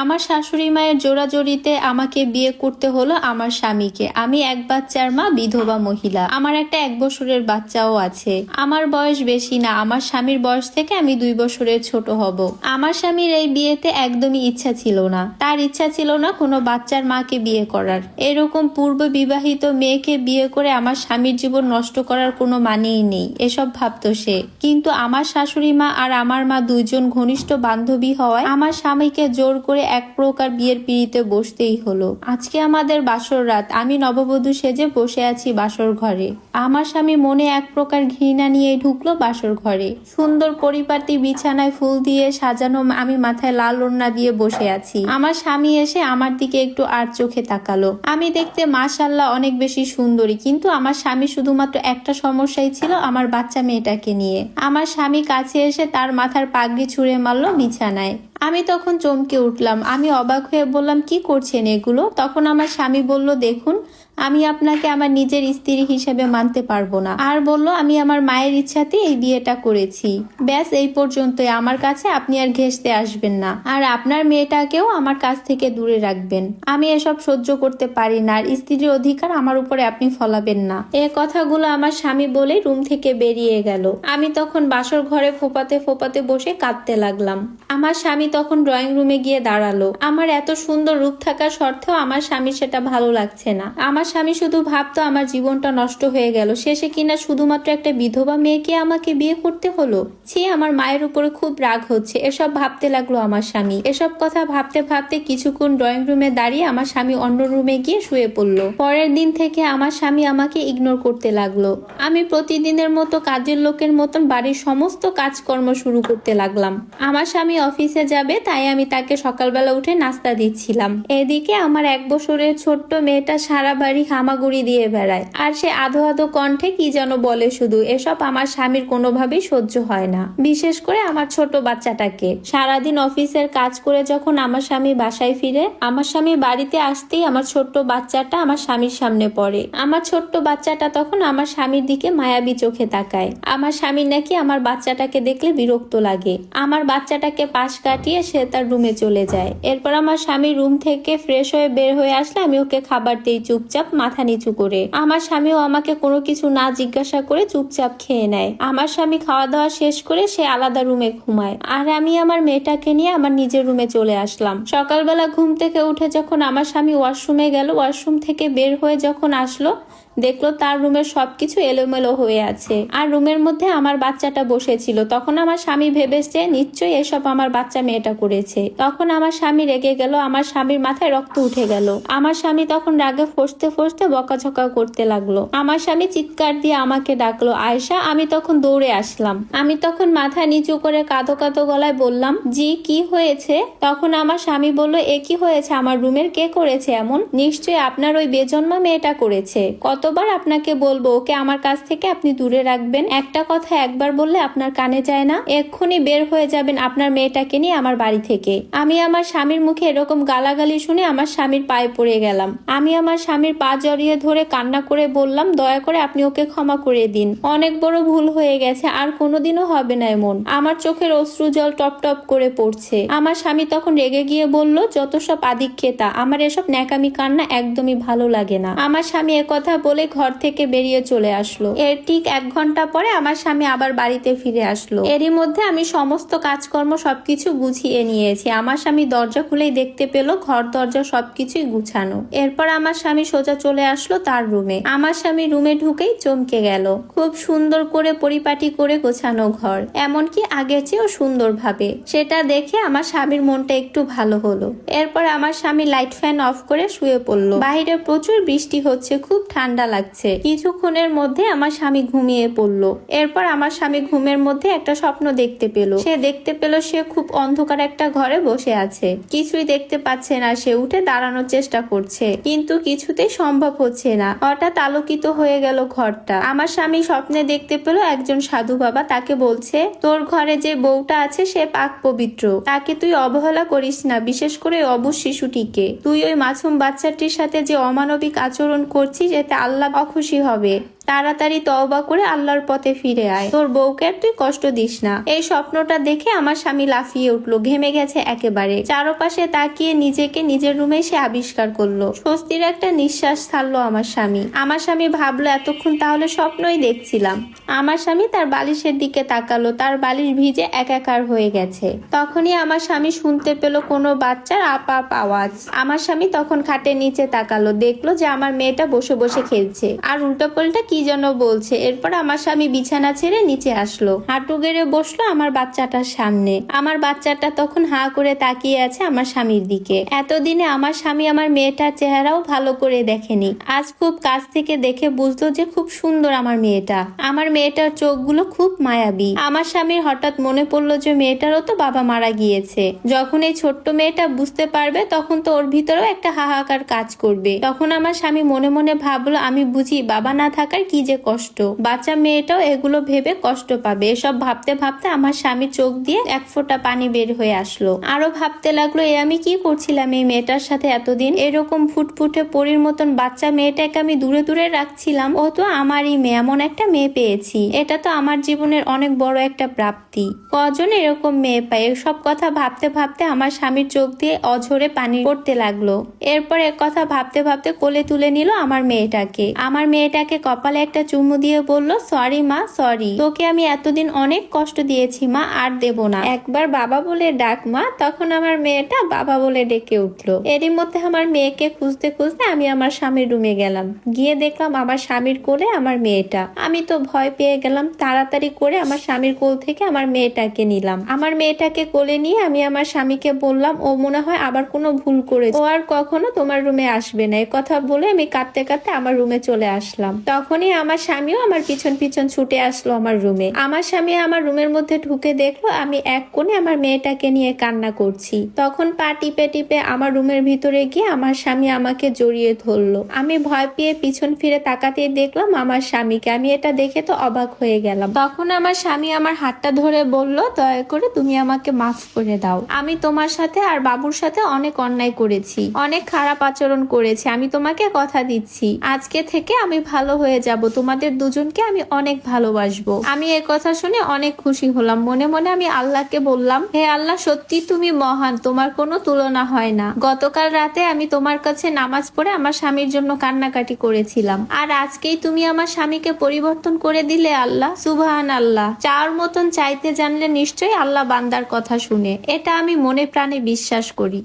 আমার শাশুড়ি মায়ের জোরাজোরিতে আমাকে বিয়ে করতে হলো আমার স্বামীকে। আমি এক বাচ্চার মা, বিধবা মহিলা। আমার একটা 1 বছরের বাচ্চাও আছে। আমার বয়স বেশি না, আমার স্বামীর বয়স থেকে আমি 2 বছরের ছোট হব। আমার স্বামীর এই বিয়েতে একদমই ইচ্ছা ছিল না। তার ইচ্ছা ছিল না কোনো বাচ্চার মাকে বিয়ে করার। এরকম পূর্ব বিবাহিত মেয়েকে বিয়ে করে আমার স্বামীর জীবন নষ্ট করার কোনো মানেই নেই, এসব ভাবতো সে। কিন্তু আমার শাশুড়ি মা আর আমার মা দুইজন ঘনিষ্ঠ বান্ধবী হওয়ায় আমার স্বামীকে জোর করে এক প্রকার বিয়ের পিঁড়িতে বসতেই হলো। আজকে আমাদের বাসর রাত। আমি নববধূ সেজে বসে আছি বাসর ঘরে। আমার স্বামী মনে এক প্রকার ঘৃণা নিয়ে ঢুকলো বাসর ঘরে। সুন্দর পরিপাটি বিছানায় ফুল দিয়ে সাজানো, আমি মাথায় লাল ওড়না দিয়ে বসে আছি। আমার স্বামী এসে আমার দিকে একটু আর চোখে তাকালো। আমি দেখতে মাশাআল্লাহ অনেক বেশি সুন্দরী, কিন্তু আমার স্বামী শুধুমাত্র একটা সমস্যাই ছিল, আমার বাচ্চা মেয়েটাকে নিয়ে। আমার স্বামী কাছে এসে তার মাথার পাগড়ি ছুঁড়ে মারলো বিছানায়। আমি তখন চমকে উঠলাম। আমি অবাক হয়ে বললাম, কি করছেন এগুলো? তখন আমার স্বামী বলল, দেখুন, আমি আপনাকে আমার নিজের স্ত্রী হিসেবে মানতে পারবো না। আর বলল, আমি আমার মায়ের ইচ্ছাতে এই বিয়েটা করেছি। ব্যাস এই পর্যন্তই। আমার কাছে আপনি আর ঘেঁষতে আসবেন না, আর আপনার মেয়েটাকেও আমার কাছ থেকে দূরে রাখবেন। আমি এসব সহ্য করতে পারি না, আর স্ত্রীর অধিকার আমার উপরে আপনি ফলাবেন না। এই কথাগুলো আমার স্বামী বলে রুম থেকে বেরিয়ে গেল। আমি তখন বাসর ঘরে ফোপাতে ফোপাতে বসে কাঁদতে লাগলাম। আমার স্বামী তখন ড্রয়িং রুমে গিয়ে দাঁড়ালো। আমার এত সুন্দর রূপ থাকা সত্ত্বেও আমার স্বামীর সেটা ভালো লাগছে না। আমার স্বামী শুধু ভাবতো আমার জীবনটা নষ্ট হয়ে গেল। শেষে কিনা শুধুমাত্র একটা বিধবা মেয়েকে আমাকে বিয়ে করতে হলো। ছি, আমার মায়ের উপরে খুব রাগ হচ্ছে। এসব ভাবতে লাগলো আমার স্বামী। এসব কথা ভাবতে ভাবতে কিছুক্ষণ ড্রয়িং রুমে দাঁড়িয়ে আমার স্বামী অন্য রুমে গিয়ে শুয়ে পড়লো। পরের দিন থেকে আমার স্বামী আমাকে ইগনোর করতে লাগলো। আমি প্রতিদিনের মতো কাজের লোকের মতন বাড়ির সমস্ত কাজকর্ম শুরু করতে লাগলাম। আমার স্বামী অফিসে যাবে, তাই আমি তাকে সকালবেলা উঠে নাস্তা দিচ্ছিলাম। এদিকে আমার 1 বছরের ছোট্ট মেয়েটা সারা বাড়ি হামাগুড়ি দিয়ে বেড়ায়, আর সে আধো আধো কণ্ঠে কি যেন বলে শুধু। এসব আমার স্বামীর কোনোভাবেই সহ্য হয় না, বিশেষ করে আমার ছোট বাচ্চাটাকে। সারাদিন অফিসের কাজ করে যখন আমার স্বামী বাসায় ফিরে, আমার স্বামী বাড়িতে আসতেই আমার ছোট্ট বাচ্চাটা আমার স্বামীর সামনে পড়ে। আমার ছোট্ট বাচ্চাটা তখন আমার স্বামীর দিকে মায়াবী চোখে তাকায়। আমার স্বামীর নাকি আমার বাচ্চাটাকে দেখলে বিরক্ত লাগে। আমার বাচ্চাটাকে পাশ কাটিয়ে সে তার রুমে চলে যায়। এরপর আমার স্বামী রুম থেকে ফ্রেশ হয়ে বের হয়ে আসলে আমি ওকে খাবার দিই চুপচাপ মাথা নিচু করে। আমার স্বামীও আমাকে কোনো কিছু না জিজ্ঞাসা করে চুপচাপ খেয়ে নেয়। আমার স্বামী খাওয়া দাওয়া শেষ করে সে আলাদা রুমে ঘুমায়, আর আমি আমার মেয়েটাকে নিয়ে আমার নিজের রুমে চলে আসলাম। সকালবেলা ঘুম থেকে উঠে যখন আমার স্বামী ওয়াশরুমে গেল, ওয়াশরুম থেকে বের হয়ে যখন আসলো, দেখলো তার রুমের সবকিছু এলোমেলো হয়ে আছে, আর রুমের মধ্যে আমার বাচ্চাটা বসেছিল। তখন আমার স্বামী ভেবেছে নিশ্চয়ই এসব আমার বাচ্চা মেয়েটা করেছে। তখন আমার স্বামী রেগে গেল। আমার স্বামীর মাথায় রক্ত উঠে গেল। আমার স্বামী তখন রাগে ফসতে ফসতে বকাঝকা করতে লাগলো। আমার স্বামী চিৎকার দিয়ে আমাকে ডাকলো, আয়েশা। আমি তখন দৌড়ে আসলাম। আমি তখন মাথা নিচু করে কাঁদো কাঁদো গলায় বললাম, জি কি হয়েছে? তখন আমার স্বামী বলল, এ কি হয়েছে? আমার রুমের কে করেছে এমন? নিশ্চয়ই আপনার ওই বেজন্মা মেয়েটা করেছে। কতবার আপনাকে বলবো ওকে আমার কাছ থেকে আপনি দূরে রাখবেন? একটা কথা একবার বললে আপনার কানে যায় না? এক্ষুনি বের হয়ে যাবেন আপনার মেয়েটাকে নিয়ে আমার বাড়ি থেকে। আমি আমার স্বামীর মুখে এরকম গালাগালি শুনে আমার স্বামীর পায়ে পড়ে গেলাম। আমি আমার স্বামীর পা জড়িয়ে ধরে কান্না করে বললাম, দয়া করে আপনি ওকে ক্ষমা করে দিন। অনেক বড় ভুল হয়ে গেছে, আর কোনোদিনও হবে না এমন। আমার চোখের অশ্রু জল টপ টপ করে পড়ছে। আমার স্বামী তখন রেগে গিয়ে বলল, যত সব আদিক্ষেতা, আমার এসব ন্যাকামি কান্না একদমই ভালো লাগে না। আমার স্বামী একথা বলে ঘর থেকে বেরিয়ে চলে আসলো। এর ঠিক 1 ঘন্টা পরে আমার স্বামী আবার বাড়িতে ফিরে আসলো। এরই মধ্যে আমি সমস্ত কাজকর্ম সবকিছু গুছিয়ে নিয়েছি। আমার স্বামী দরজা খুলেই দেখতে পেল ঘর দরজা সবকিছুই গুছানো। এরপর আমার স্বামী সোজা চলে আসলো তার রুমে। আমার স্বামী রুমে ঢুকেই চমকে গেল। খুব সুন্দর করে পরিপাটি করে গোছানো ঘর, এমনকি আগের চেয়েও সুন্দর ভাবে। সেটা দেখে আমার স্বামীর মনটা একটু ভালো হলো। এরপর আমার স্বামী লাইট ফ্যান অফ করে শুয়ে পড়লো। বাইরে প্রচুর বৃষ্টি হচ্ছে, খুব ঠান্ডা লাগছে। কিছুক্ষণের মধ্যে আমার স্বামী ঘুমিয়ে পড়লো। এরপর আমার স্বামী ঘুমের মধ্যে একটা স্বপ্ন দেখতে পেল। সে দেখতে পেল সে খুব অন্ধকার একটা ঘরে বসে আছে, কিছুই দেখতে পাচ্ছে না। সে উঠে দাঁড়ানোর চেষ্টা করছে, কিন্তু কিছুতেই সম্ভব হচ্ছে না। হঠাৎ আলোকিত হয়ে গেল ঘরটা। আমার স্বামী স্বপ্নে দেখতে পেল একজন সাধু বাবা তাকে বলছে, তোর ঘরে যে বউটা আছে সে পাক পবিত্র, তাকে তুই অবহেলা করিস না, বিশেষ করে অবুঝ শিশুটিকে। তুই ওই মাসুম বাচ্চাটির সাথে যে অমানবিক আচরণ করছিস এতে আল্লাহ অখুশি হবে। তাড়াতাড়ি তওবা করে আল্লাহর পথে ফিরে আয়, তোর বউকে আর তুই কষ্ট দিস না। এই স্বপ্নটা দেখে আমার স্বামী লাফিয়ে উঠলো, ঘেমে গেছে একেবারে। চারপাশে তাকিয়ে নিজেকে নিজের রুমে সে আবিষ্কার করলো। স্বস্তির একটা নিঃশ্বাস ছাড়লো আমার স্বামী। আমার স্বামী ভাবলো এতক্ষণ তাহলে স্বপ্নই দেখছিলাম। আমার স্বামী তার বালিশের দিকে তাকালো, তার বালিশ ভিজে একাকার হয়ে গেছে। তখনই আমার স্বামী শুনতে পেল কোনো বাচ্চার আপ আপ আওয়াজ। আমার স্বামী তখন খাটের নিচে তাকালো, দেখলো যে আমার মেয়েটা বসে বসে খেলছে আর উল্টোপাল্টা কি যেন বলছে। এরপর আমার স্বামী বিছানা ছেড়ে নিচে আসলো, হাঁটু গেড়ে বসলো আমার বাচ্চাটার সামনে। আমার বাচ্চাটা তখন হাঁ করে তাকিয়ে আছে আমার স্বামীর দিকে। এতদিনে আমার স্বামী আমার মেয়েটার চেহারাও ভালো করে দেখেনি, আজ খুব কাছ থেকে দেখে বুঝলো যে খুব সুন্দর আমার মেয়েটা। আমার মেয়েটার চোখগুলো খুব মায়াবী। আমার স্বামীর হঠাৎ মনে পড়লো যে মেয়েটারও তো বাবা মারা গিয়েছে। যখন এই ছোট্ট মেয়েটা বুঝতে পারবে তখন তো ওর ভিতরেও একটা হাহাকার কাজ করবে। তখন আমার স্বামী মনে মনে ভাবলো আমি বুঝি বাবা না থাকার কি যে কষ্ট। বাচ্চা মেয়েটাও এগুলো ভেবে কষ্ট পাবে। এসব ভাবতে ভাবতে আমার স্বামীর চোখ দিয়ে এক ফোঁটা পানি বের হয়ে আসলো। আরো ভাবতে লাগলো এ আমি কি করছিলাম এই মেয়েটার সাথে এতদিন। এরকম ফুটফুটে পরীর মতন বাচ্চা মেয়েটাকে আমি দূরে দূরে রাখছিলাম, ও তো আমারই মেয়ে, এমন একটা মেয়ে পেয়েছি। এটা তো আমার জীবনের অনেক বড় একটা প্রাপ্তি। কজন এরকম মেয়ে পায়। সব কথা ভাবতে ভাবতে আমার স্বামীর চোখ দিয়ে অঝরে পানি পড়তে লাগলো। এরপর এক কথা ভাবতে ভাবতে কোলে তুলে নিল আমার মেয়েটাকে। আমার মেয়েটাকে কপালে একটা চুমু দিয়ে বলল সরি মা, সরি, তোকে আমি এতদিন অনেক কষ্ট দিয়েছি মা, আর দেব না, একবার বাবা বলে ডাক মা। তখন আমার মেয়েটা বাবা বলে ডেকে উঠলো। এরই মধ্যে আমার মেয়েকে খুঁজতে খুঁজতে আমি আমার স্বামীর রুমে গেলাম। গিয়ে দেখলাম আমার স্বামীর কোলে আমার মেয়েটা। আমি তো ভয় পেয়ে গেলাম, তাড়াতাড়ি করে আমার স্বামীর কোল থেকে আমার মেয়েটাকে নিলাম। আমার মেয়েটাকে কোলে নিয়ে আমি আমার স্বামীকে বললাম ও মনে হয় আবার কোনো ভুল করেছে, ও আর কখনো তোমার রুমে আসবে না। এই কথা বলে আমি কাঁদতে কাঁদতে আমার রুমে চলে আসলাম। তখনই আমার স্বামীও আমার পিছন পিছন ছুটে আসলো আমার রুমে। আমার স্বামী আমার রুমের মধ্যে ঢুকে দেখলো আমি এক কোণে আমার মেয়েটাকে নিয়ে কান্না করছি। তখন পা টিপে টিপে আমার রুমের ভিতরে গিয়ে আমার স্বামী আমাকে জড়িয়ে ধরলো। আমি ভয় পেয়ে পিছন ফিরে তাকাতেই দেখলাম আমার স্বামীকে। আমি এটা দেখে তো অবাক হয়ে গেলাম। তখন আমার স্বামী আমার হাতটা ধরে বলল দয়া করে তুমি আমাকে মাফ করে দাও। আমি তোমার সাথে আর বাবুর সাথে অনেক অন্যায় করেছি, অনেক খারাপ আচরণ করেছি। আমি তোমাকে কথা দিচ্ছি আজকে থেকে আমি ভালো হয়ে যাব, তোমাদের দুজনকে আমি অনেক ভালোবাসবো। আমি এই কথা শুনে অনেক খুশি হলাম। মনে মনে আমি আল্লাহকে বললাম হে আল্লাহ, সত্যি তুমি মহান, তোমার কোনো তুলনা হয় না। গতকাল রাতে আমি তোমার কাছে নামাজ পড়ে আমার স্বামীর জন্য কান্নাকাটি করেছিলাম, আর আজকেই তুমি আমার স্বামীকে পরিবর্তন করে দিলে আল্লাহ। সুবহান আল্লাহ। চাওয়ার মতন চাইতে জানলে নিশ্চয়ই আল্লাহ বান্দার কথা শুনে, এটা আমি মনে প্রাণে বিশ্বাস করি।